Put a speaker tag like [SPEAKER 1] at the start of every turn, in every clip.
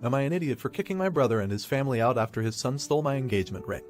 [SPEAKER 1] Am I an idiot for kicking my brother and his family out after his son stole my engagement ring?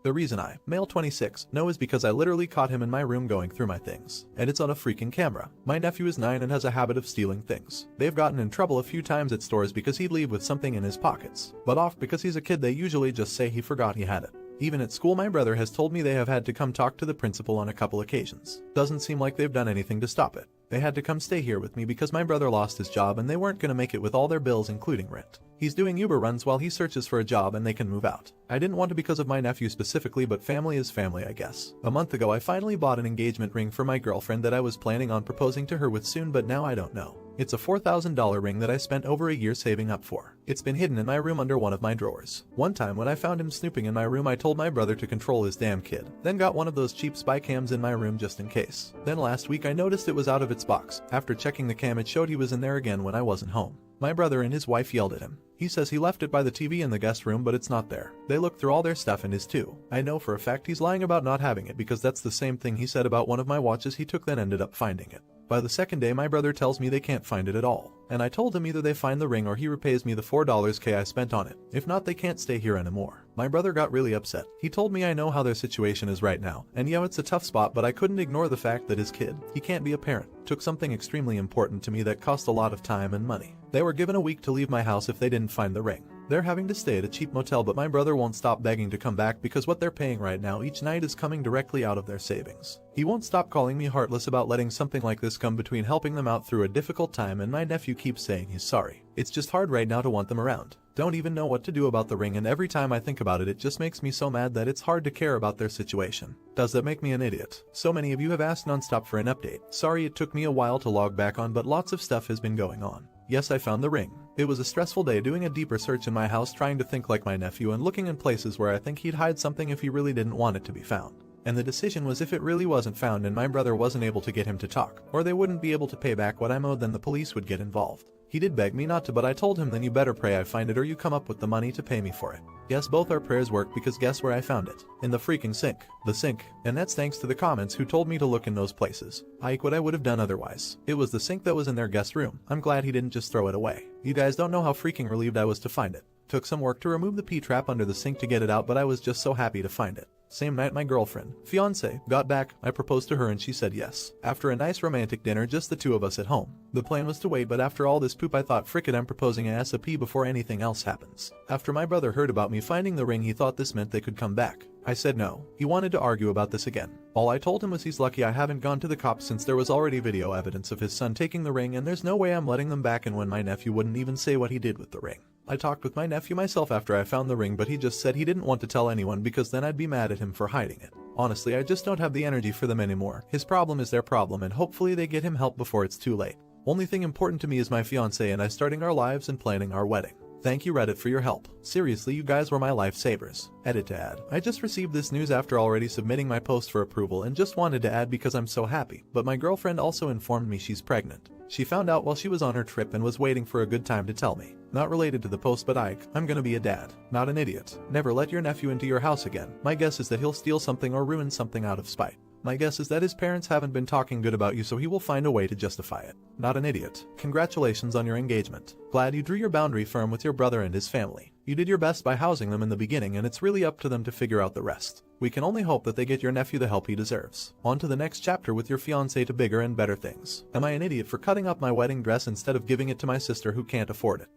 [SPEAKER 1] The reason I, male 26, know is because I literally caught him in my room going through my things. And it's on a freaking camera. My nephew is 9 and has a habit of stealing things. They've gotten in trouble a few times at stores because he'd leave with something in his pockets. But off because he's a kid, they usually just say he forgot he had it. Even at school, my brother has told me they have had to come talk to the principal on a couple occasions. Doesn't seem like they've done anything to stop it. They had to come stay here with me because my brother lost his job and they weren't gonna make it with all their bills including rent. He's doing Uber runs while he searches for a job and they can move out. I didn't want to because of my nephew specifically, but family is family, I guess. A month ago I finally bought an engagement ring for my girlfriend that I was planning on proposing to her with soon, but now I don't know. It's a $4,000 ring that I spent over a year saving up for. It's been hidden in my room under one of my drawers. One time when I found him snooping in my room, I told my brother to control his damn kid, then got one of those cheap spy cams in my room just in case. Then last week I noticed it was out of its box. After checking the cam, it showed he was in there again when I wasn't home. My brother and his wife yelled at him. He says he left it by the TV in the guest room, but it's not there. They looked through all their stuff and his too. I know for a fact he's lying about not having it because that's the same thing he said about one of my watches he took then ended up finding it. By the second day my brother tells me they can't find it at all. And I told him either they find the ring or he repays me the $4K I spent on it. If not, they can't stay here anymore. My brother got really upset. He told me I know how their situation is right now. And yeah, it's a tough spot, but I couldn't ignore the fact that his kid, he can't be a parent, took something extremely important to me that cost a lot of time and money. They were given a week to leave my house if they didn't find the ring. They're having to stay at a cheap motel, but my brother won't stop begging to come back because what they're paying right now each night is coming directly out of their savings. He won't stop calling me heartless about letting something like this come between helping them out through a difficult time, and my nephew keeps saying he's sorry. It's just hard right now to want them around. Don't even know what to do about the ring, and every time I think about it, it just makes me so mad that it's hard to care about their situation. Does that make me an idiot? So many of you have asked nonstop for an update. Sorry it took me a while to log back on, but lots of stuff has been going on. Yes, I found the ring. It was a stressful day doing a deeper search in my house, trying to think like my nephew and looking in places where I think he'd hide something if he really didn't want it to be found. And the decision was, if it really wasn't found and my brother wasn't able to get him to talk, or they wouldn't be able to pay back what I'm owed, then the police would get involved. He did beg me not to, but I told him, then you better pray I find it or you come up with the money to pay me for it. Yes, both our prayers worked, because guess where I found it? In the freaking sink. The sink. And that's thanks to the comments who told me to look in those places. What I would have done otherwise. It was the sink that was in their guest room. I'm glad he didn't just throw it away. You guys don't know how freaking relieved I was to find it. Took some work to remove the P-trap under the sink to get it out, but I was just so happy to find it. Same night my girlfriend, fiance, got back, I proposed to her and she said yes. After a nice romantic dinner, just the two of us at home. The plan was to wait, but after all this poop I thought, frick it, I'm proposing ASAP before anything else happens. After my brother heard about me finding the ring, he thought this meant they could come back. I said no. He wanted to argue about this again. All I told him was he's lucky I haven't gone to the cops, since there was already video evidence of his son taking the ring, and there's no way I'm letting them back. And when my nephew wouldn't even say what he did with the ring. I talked with my nephew myself after I found the ring, but he just said he didn't want to tell anyone because then I'd be mad at him for hiding it. Honestly, I just don't have the energy for them anymore. His problem is their problem, and hopefully they get him help before it's too late. Only thing important to me is my fiance and I starting our lives and planning our wedding. Thank you Reddit for your help. Seriously, you guys were my lifesavers. Edit to add. I just received this news after already submitting my post for approval and just wanted to add because I'm so happy, but my girlfriend also informed me she's pregnant. She found out while she was on her trip and was waiting for a good time to tell me. Not related to the post, but I'm gonna be a dad. Not an idiot. Never let your nephew into your house again. My guess is that he'll steal something or ruin something out of spite. My guess is that his parents haven't been talking good about you, so he will find a way to justify it. Not an idiot. Congratulations on your engagement. Glad you drew your boundary firm with your brother and his family. You did your best by housing them in the beginning, and it's really up to them to figure out the rest. We can only hope that they get your nephew the help he deserves. On to the next chapter with your fiancé to bigger and better things. Am I an idiot for cutting up my wedding dress instead of giving it to my sister who can't afford it?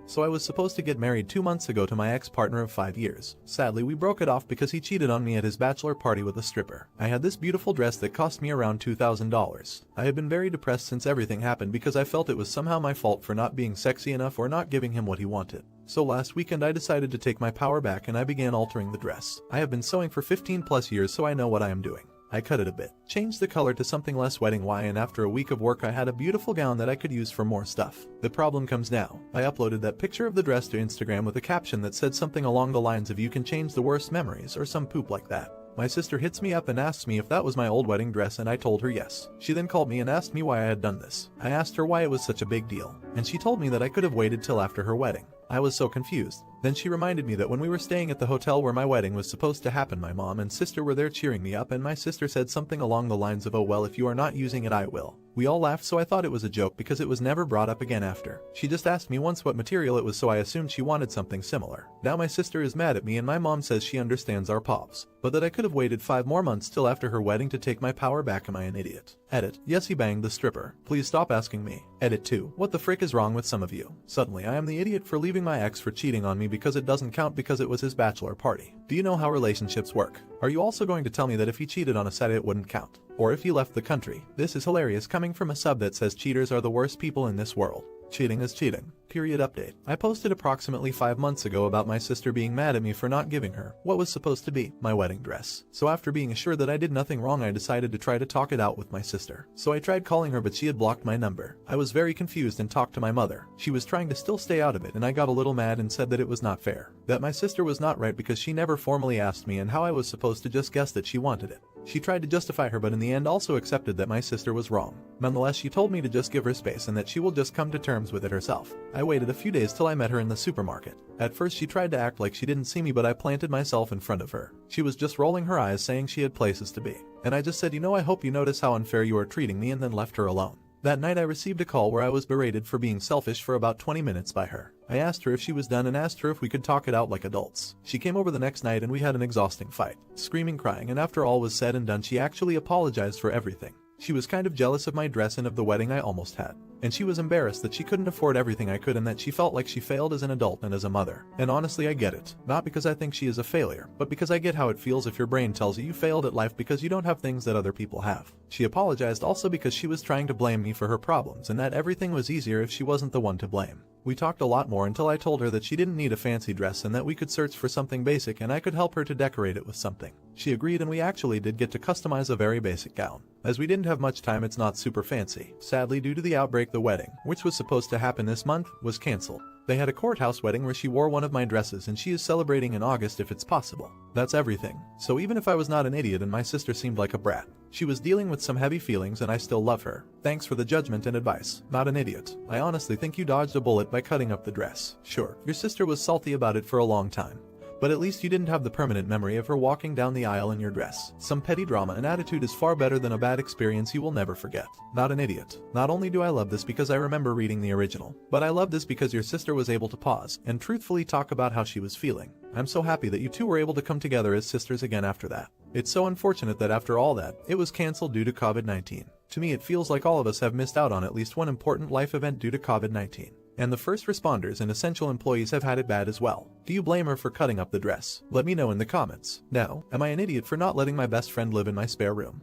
[SPEAKER 1] So I was supposed to get married 2 months ago to my ex-partner of 5 years. Sadly, we broke it off because he cheated on me at his bachelor party with a stripper. I had this beautiful dress that cost me around $2,000. I had been very depressed since everything happened because I felt it was somehow my fault for not being sexy enough or not giving him what he wanted. So last weekend I decided to take my power back and I began altering the dress. I have been sewing for 15+ years, so I know what I am doing. I cut it a bit, changed the color to something less wedding y, and after a week of work I had a beautiful gown that I could use for more stuff. The problem comes now. I uploaded that picture of the dress to Instagram with a caption that said something along the lines of "you can change the worst memories" or some poop like that. My sister hits me up and asks me if that was my old wedding dress, and I told her yes. She then called me and asked me why I had done this. I asked her why it was such a big deal, and she told me that I could have waited till after her wedding. I was so confused. Then she reminded me that when we were staying at the hotel where my wedding was supposed to happen, my mom and sister were there cheering me up, and my sister said something along the lines of "oh well, if you are not using it I will." We all laughed, so I thought it was a joke because it was never brought up again after. She just asked me once what material it was, so I assumed she wanted something similar. Now my sister is mad at me and my mom says she understands our pops, but that I could have waited 5 more months till after her wedding to take my power back. Am I an idiot? Edit. Yes, he banged the stripper. Please stop asking me. Edit 2. What the frick is wrong with some of you? Suddenly I am the idiot for leaving my ex for cheating on me because it doesn't count because it was his bachelor party. Do you know how relationships work? Are you also going to tell me that if he cheated on a set it wouldn't count? Or if he left the country? This is hilarious coming from a sub that says cheaters are the worst people in this world. Cheating is cheating. Period. Update. I posted approximately 5 months ago about my sister being mad at me for not giving her what was supposed to be my wedding dress. So after being assured that I did nothing wrong, I decided to try to talk it out with my sister. So I tried calling her, but she had blocked my number. I was very confused and talked to my mother. She was trying to still stay out of it, and I got a little mad and said that it was not fair. That my sister was not right because she never formally asked me, and how I was supposed to just guess that she wanted it. She tried to justify her, but in the end also accepted that my sister was wrong. Nonetheless, she told me to just give her space and that she will just come to terms with it herself. I waited a few days till I met her in the supermarket. At first she tried to act like she didn't see me, but I planted myself in front of her. She was just rolling her eyes saying she had places to be. And I just said, "You know, I hope you notice how unfair you are treating me," and then left her alone. That night I received a call where I was berated for being selfish for about 20 minutes by her. I asked her if she was done and asked her if we could talk it out like adults. She came over the next night and we had an exhausting fight, screaming, crying, and after all was said and done she actually apologized for everything. She was kind of jealous of my dress and of the wedding I almost had. And she was embarrassed that she couldn't afford everything I could and that she felt like she failed as an adult and as a mother. And honestly, I get it. Not because I think she is a failure, but because I get how it feels if your brain tells you you failed at life because you don't have things that other people have. She apologized also because she was trying to blame me for her problems and that everything was easier if she wasn't the one to blame. We talked a lot more until I told her that she didn't need a fancy dress and that we could search for something basic and I could help her to decorate it with something. She agreed and we actually did get to customize a very basic gown. As we didn't have much time, it's not super fancy. Sadly, due to the outbreak, the wedding, which was supposed to happen this month, was canceled. They had a courthouse wedding where she wore one of my dresses and she is celebrating in August if it's possible. That's everything. So even if I was not an idiot and my sister seemed like a brat, she was dealing with some heavy feelings and I still love her. Thanks for the judgment and advice. Not an idiot. I honestly think you dodged a bullet by cutting up the dress. Sure, your sister was salty about it for a long time, but at least you didn't have the permanent memory of her walking down the aisle in your dress. Some petty drama and attitude is far better than a bad experience you will never forget. Not an idiot. Not only do I love this because I remember reading the original, but I love this because your sister was able to pause and truthfully talk about how she was feeling. I'm so happy that you two were able to come together as sisters again after that. It's so unfortunate that after all that, it was cancelled due to COVID-19. To me, it feels like all of us have missed out on at least one important life event due to COVID-19. And the first responders and essential employees have had it bad as well. Do you blame her for cutting up the dress? Let me know in the comments. Now, am I an idiot for not letting my best friend live in my spare room?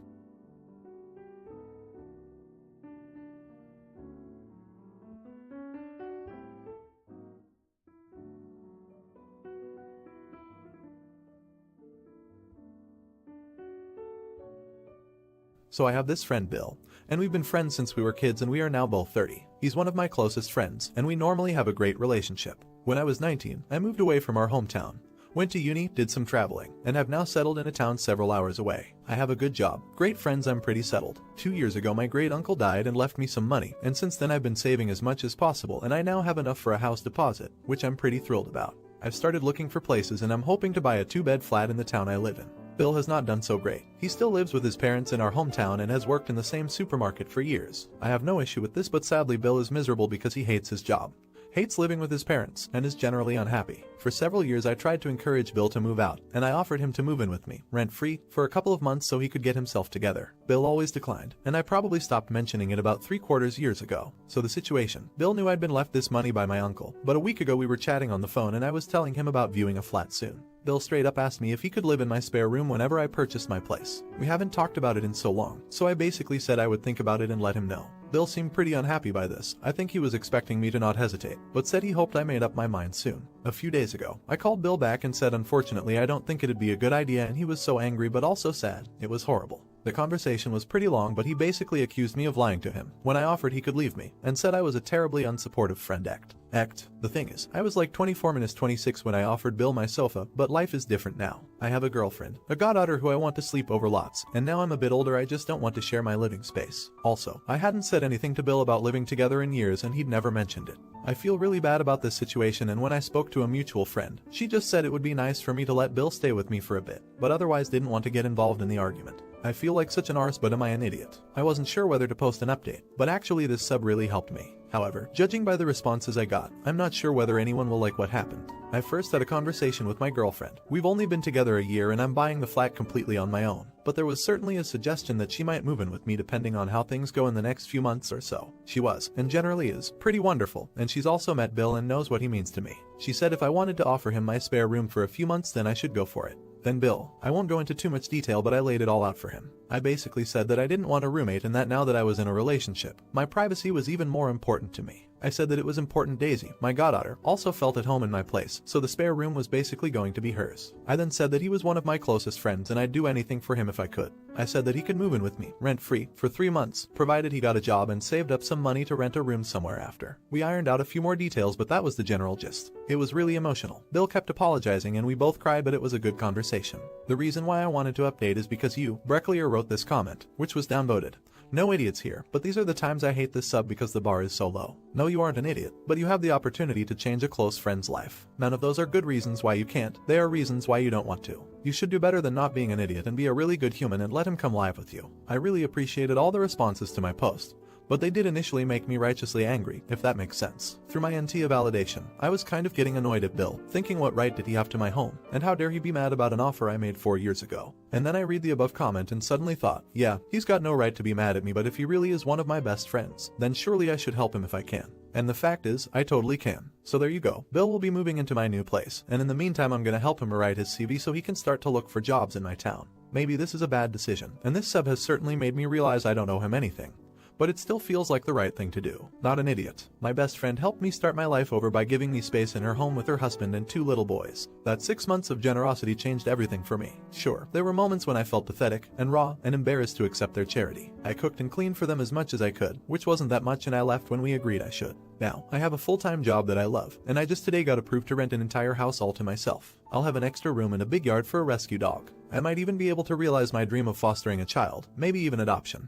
[SPEAKER 1] So I have this friend Bill, and we've been friends since we were kids and we are now both 30. He's one of my closest friends, and we normally have a great relationship. When I was 19, I moved away from our hometown, went to uni, did some traveling, and have now settled in a town several hours away. I have a good job, great friends, I'm pretty settled. 2 years ago my great uncle died and left me some money, and since then I've been saving as much as possible and I now have enough for a house deposit, which I'm pretty thrilled about. I've started looking for places and I'm hoping to buy a 2-bed flat in the town I live in. Bill has not done so great. He still lives with his parents in our hometown and has worked in the same supermarket for years. I have no issue with this, but sadly Bill is miserable because he hates his job, hates living with his parents, and is generally unhappy. For several years I tried to encourage Bill to move out, and I offered him to move in with me, rent-free, for a couple of months so he could get himself together. Bill always declined, and I probably stopped mentioning it about 3/4 years ago. So the situation: Bill knew I'd been left this money by my uncle, but a week ago we were chatting on the phone and I was telling him about viewing a flat soon. Bill straight up asked me if he could live in my spare room whenever I purchased my place. We haven't talked about it in so long, so I basically said I would think about it and let him know. Bill seemed pretty unhappy by this. I think he was expecting me to not hesitate, but said he hoped I made up my mind soon. A few days ago, I called Bill back and said unfortunately I don't think it'd be a good idea, and he was so angry but also sad. It was horrible. The conversation was pretty long, but he basically accused me of lying to him when I offered he could leave me, and said I was a terribly unsupportive friend. The thing is, I was like 24 minus 26 when I offered Bill my sofa, but life is different now. I have a girlfriend, a goddaughter who I want to sleep over lots, and now I'm a bit older, I just don't want to share my living space. Also, I hadn't said anything to Bill about living together in years and he'd never mentioned it. I feel really bad about this situation, and when I spoke to a mutual friend, she just said it would be nice for me to let Bill stay with me for a bit, but otherwise didn't want to get involved in the argument. I feel like such an arse, but am I an idiot? I wasn't sure whether to post an update, but actually this sub really helped me. However, judging by the responses I got, I'm not sure whether anyone will like what happened. I first had a conversation with my girlfriend. We've only been together a year and I'm buying the flat completely on my own, but there was certainly a suggestion that she might move in with me depending on how things go in the next few months or so. She was, and generally is, pretty wonderful, and she's also met Bill and knows what he means to me. She said if I wanted to offer him my spare room for a few months, then I should go for it. Then Bill. I won't go into too much detail, but I laid it all out for him. I basically said that I didn't want a roommate and that now that I was in a relationship, my privacy was even more important to me. I said that it was important Daisy, my goddaughter, also felt at home in my place, so the spare room was basically going to be hers. I then said that he was one of my closest friends and I'd do anything for him if I could. I said that he could move in with me, rent-free, for 3 months, provided he got a job and saved up some money to rent a room somewhere after. We ironed out a few more details, but that was the general gist. It was really emotional. Bill kept apologizing and we both cried, but it was a good conversation. The reason why I wanted to update is because you, Brecklier, wrote this comment, which was downvoted. No idiots here, but these are the times I hate this sub because the bar is so low. No, you aren't an idiot, but you have the opportunity to change a close friend's life. None of those are good reasons why you can't, they are reasons why you don't want to. You should do better than not being an idiot and be a really good human and let him come live with you. I really appreciated all the responses to my post, but they did initially make me righteously angry, if that makes sense. Through my NT validation, I was kind of getting annoyed at Bill, thinking what right did he have to my home, and how dare he be mad about an offer I made 4 years ago. And then I read the above comment and suddenly thought, yeah, he's got no right to be mad at me, but if he really is one of my best friends, then surely I should help him if I can. And the fact is, I totally can. So there you go. Bill will be moving into my new place, and in the meantime I'm gonna help him rewrite his CV so he can start to look for jobs in my town. Maybe this is a bad decision, and this sub has certainly made me realize I don't owe him anything, but it still feels like the right thing to do. Not an idiot. My best friend helped me start my life over by giving me space in her home with her husband and 2 little boys. That 6 months of generosity changed everything for me. Sure, there were moments when I felt pathetic and raw and embarrassed to accept their charity. I cooked and cleaned for them as much as I could, which wasn't that much, and I left when we agreed I should. Now, I have a full-time job that I love, and I just today got approved to rent an entire house all to myself. I'll have an extra room and a big yard for a rescue dog. I might even be able to realize my dream of fostering a child, maybe even adoption.